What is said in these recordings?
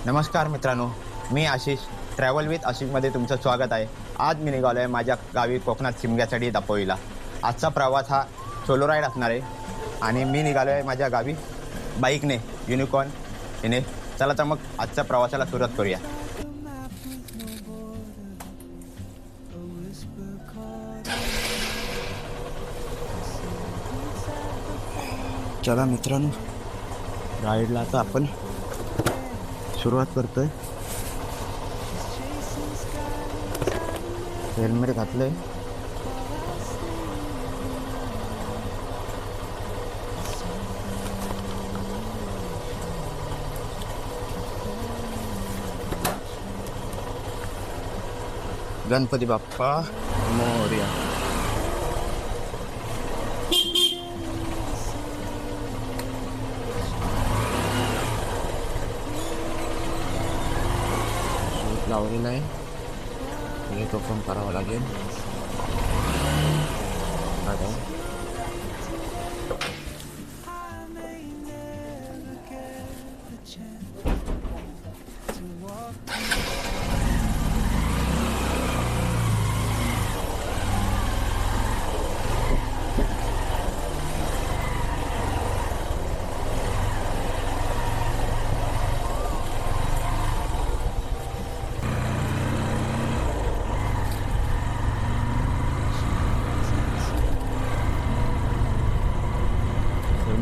नमस्कार मित्रांनो, मी Ashish. Travel with आशिषमध्ये तुमचं स्वागत आहे. आज मी निघालो आहे माझ्या गावी कोकणात शिमग्यासाठी दापोलीला. आजचा प्रवास हा सोलो राईड असणार आहे आणि मी निघालो आहे माझ्या गावी बाईकने, युनिकॉर्न याने. चला तर मग आजच्या प्रवासाला सुरुवात करूया. चला मित्रांनो, राईडला आता आपण सुरुवात करतोय. हेल्मेट घातलंय. गणपती बाप्पा मोरया. लावलेला आहे, हे तो पण करावं लागेल.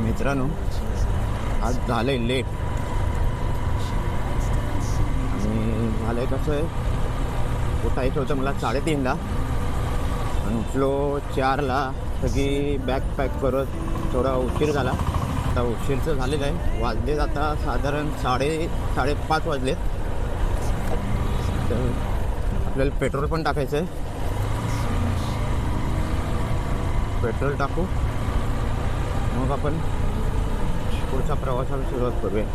मित्रांनो, आज झालंय लेट आणि झालंय कसं आहे, उठायचं होतं मला 3:30ला आणि उठलो 4ला. सगळी बॅग पॅक करत थोडा उशीर झाला. आता उशीरचं झालेलं आहे. वाजलेत आता साधारण 5:30 वाजलेत. तर आपल्याला पेट्रोल पण टाकायचं आहे. पेट्रोल टाकू, मग आपण पुढच्या प्रवासाला सुरुवात करूया.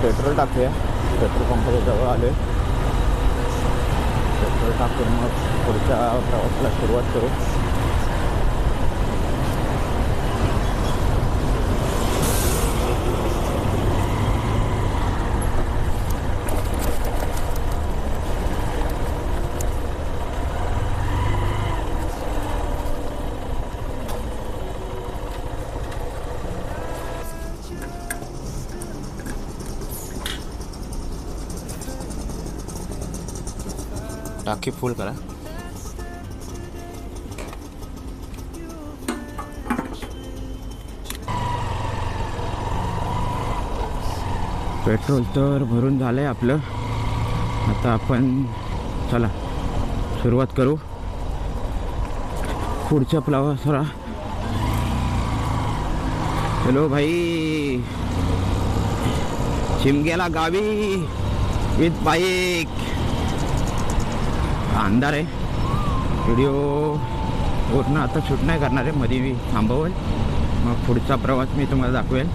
पेट्रोल टाकूया. पेट्रोल पंपाच्या जवळ आले. पेट्रोल टाकून मग पुढच्या प्रवासाला सुरुवात करू. टाकी फुल करा. पेट्रोल तर भरून झालंय आपलं. आता आपण चला सुरुवात करू पुढच्या प्रवासाला. हॅलो भाई, शिमग्याला गावी विथ बाईक. अंधार आहे. व्हिडिओ पूर्ण आता शूट नाही करणार आहे, मध्ये मी थांबवेल, मग पुढचा प्रवास मी तुम्हाला दाखवेल.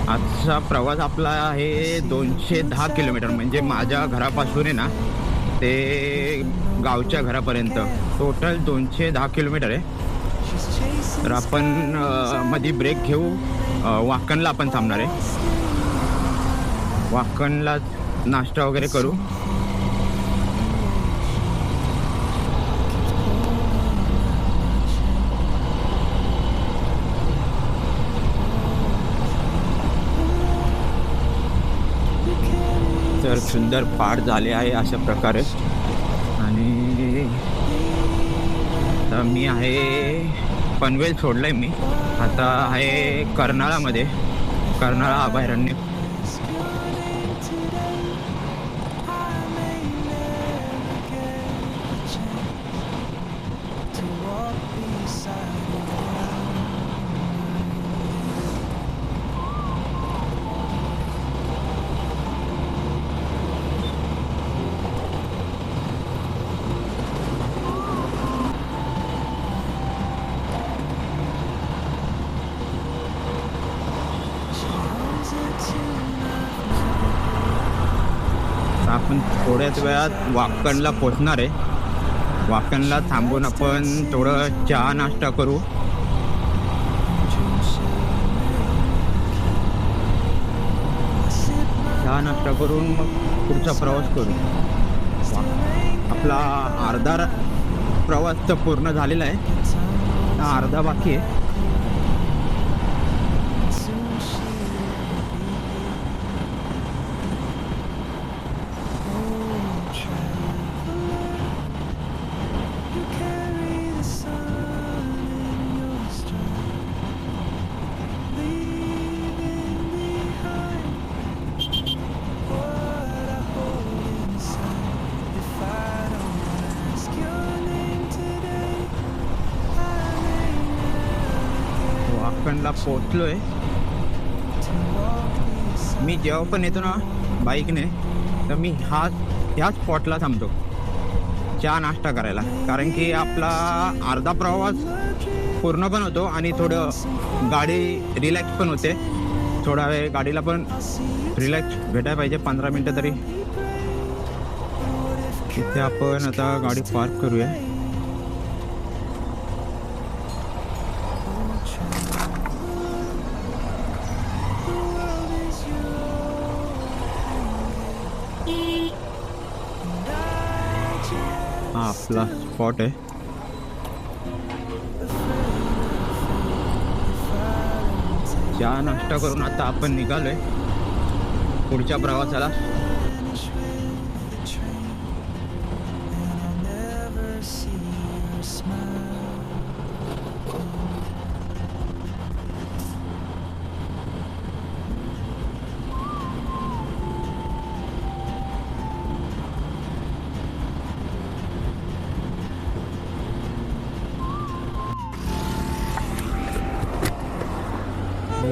आजचा प्रवास आपला आहे 210 किलोमीटर. म्हणजे माझ्या घरापासून आहे ना ते गावच्या घरापर्यंत टोटल 210 किलोमीटर आहे. तर आपण मध्ये ब्रेक घेऊ. वाकणला आपण थांबणार आहे. वाकणला नाश्ता वगैरे करू. तर सुंदर पाठ झाले आहे अशा प्रकारे. आणि आता मी आहे पनवेल सोडलंय मी. आता आहे कर्नाळामध्ये, कर्नाळा अभयारण्य. आपण थोड्याच वेळात वाकणला पोचणार आहे. वाकणला थांबून आपण थोडं चहा नाश्ता करू. चहा नाश्ता करून मग पुढचा प्रवास करू. आपला अर्धा प्रवास तर पूर्ण झालेला आहे, अर्धा बाकी आहे. वाकणला पोचलोय. मी जेव्हा पण येतो ना बाईकने, तर मी ह्याच स्पॉटला थांबतो चहा नाश्ता करायला. कारण की आपला अर्धा प्रवास पूर्ण पण होतो आणि थोडं गाडी रिलॅक्स पण होते. थोडा वेळ गाडीला पण रिलॅक्स भेटायला पाहिजे, 15 मिनटं तरी. इथे आपण आता गाडी पार्क करूया. हा आपला स्पॉट आहे. चहा नाश्ता करून आता आपण निघालोय पुढच्या प्रवासाला.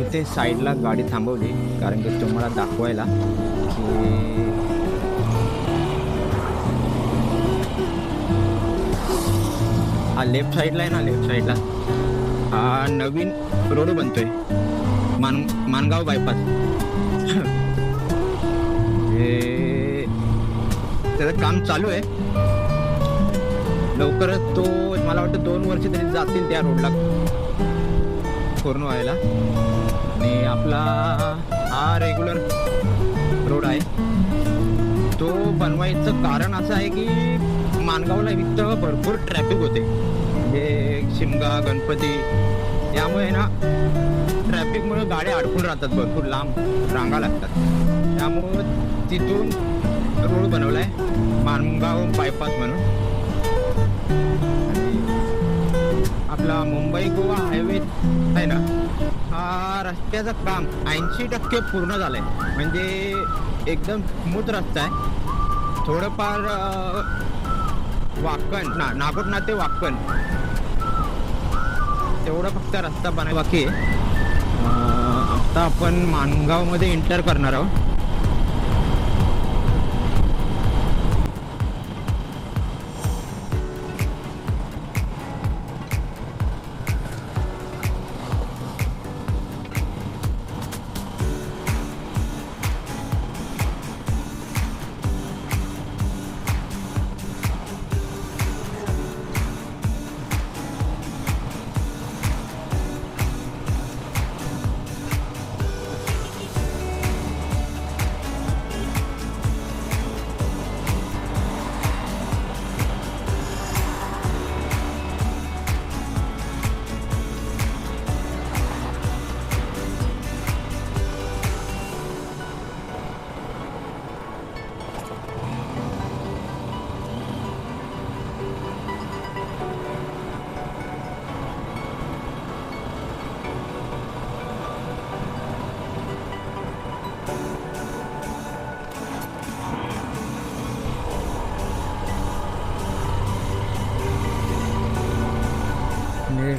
इथे साईडला गाडी थांबवली कारण की तुम्हाला दाखवायला की हा लेफ्ट साईडला आहे ना, लेफ्ट साईडला हा नवीन रोड बनतोय, मानगाव बायपास. हे त्याचं काम चालू आहे. लवकरच तो मला वाटतं 2 वर्ष तरी जातील त्या रोडला पूर्ण व्हायला. आणि आपला हा रेग्युलर रोड आहे. तो बनवायचं कारण असं आहे की माणगावला इथं भरपूर ट्रॅफिक होते, म्हणजे शिमगा गणपती, यामुळे ना ट्रॅफिकमुळे गाड्या अडकून राहतात, भरपूर लांब रांगा लागतात. त्यामुळं तिथून रोड बनवला आहे माणगाव बायपास म्हणून. आपला मुंबई गोवा हायवे आहे ना, हा रस्त्याचं काम 80% पूर्ण झालं आहे. म्हणजे एकदम स्मूथ रस्ता आहे. थोडंफार वाकण नागोठणा ते वाकण तेवढं फक्त रस्ता बनायला बाकी आहे. आता आपण माणगावमध्ये एंटर करणार आहोत.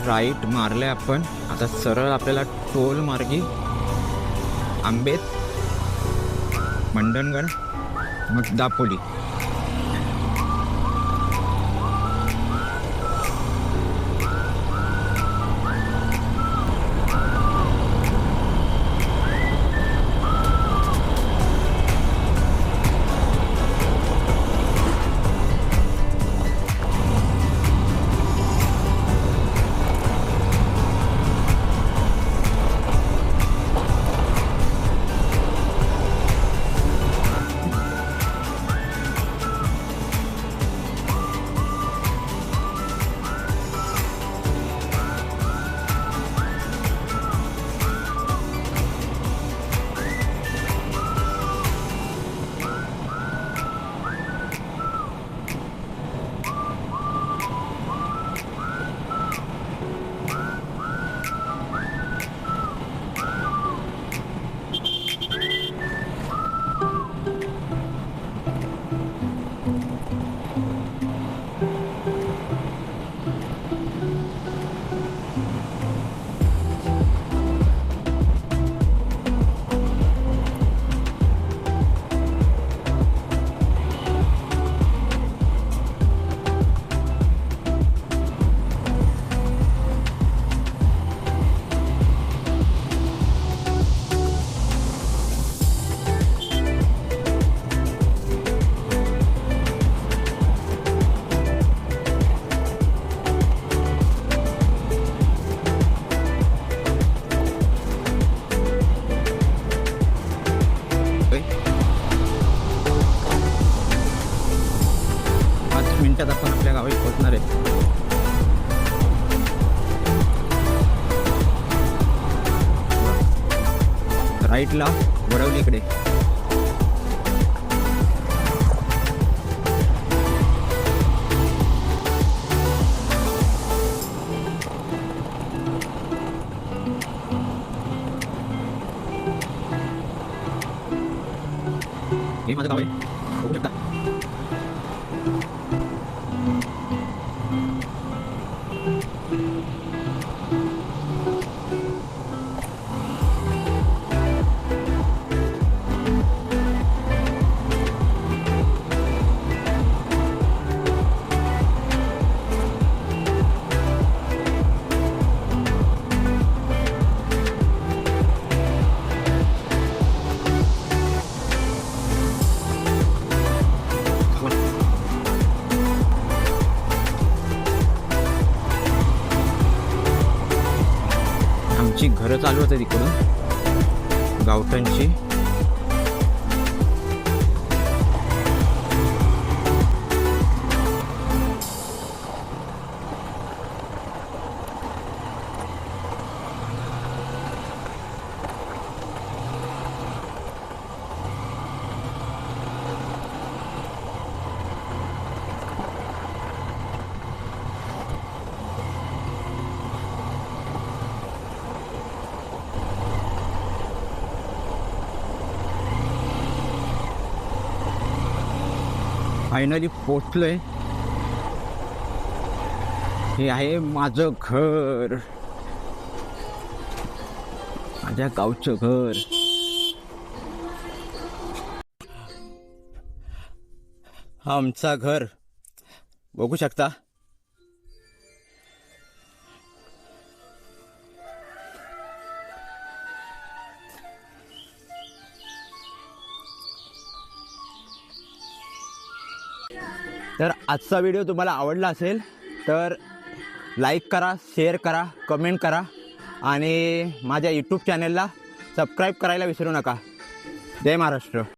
राईट मारले आपण. आता सरळ आपल्याला टोल मार्गी आंबेत, मंडणगड, मग दापोली. मिनिटात आपण आपल्या गावी पोहोचणार आहे. राईटला वडवलीकडे. हे माझं गाव आहे, बघू शकता. आमची घरं चालू होते तिकडून गावठणची. फायनली पोचलोय. हे आहे माझं घर, माझ्या गावचं घर. आमचा घर बघू शकता. तर आजचा व्हिडिओ तुम्हाला आवडला असेल तर लाईक करा, शेअर करा, कमेंट करा आणि माझ्या यूट्यूब चॅनलला सबस्क्राईब करायला विसरू नका. जय महाराष्ट्र.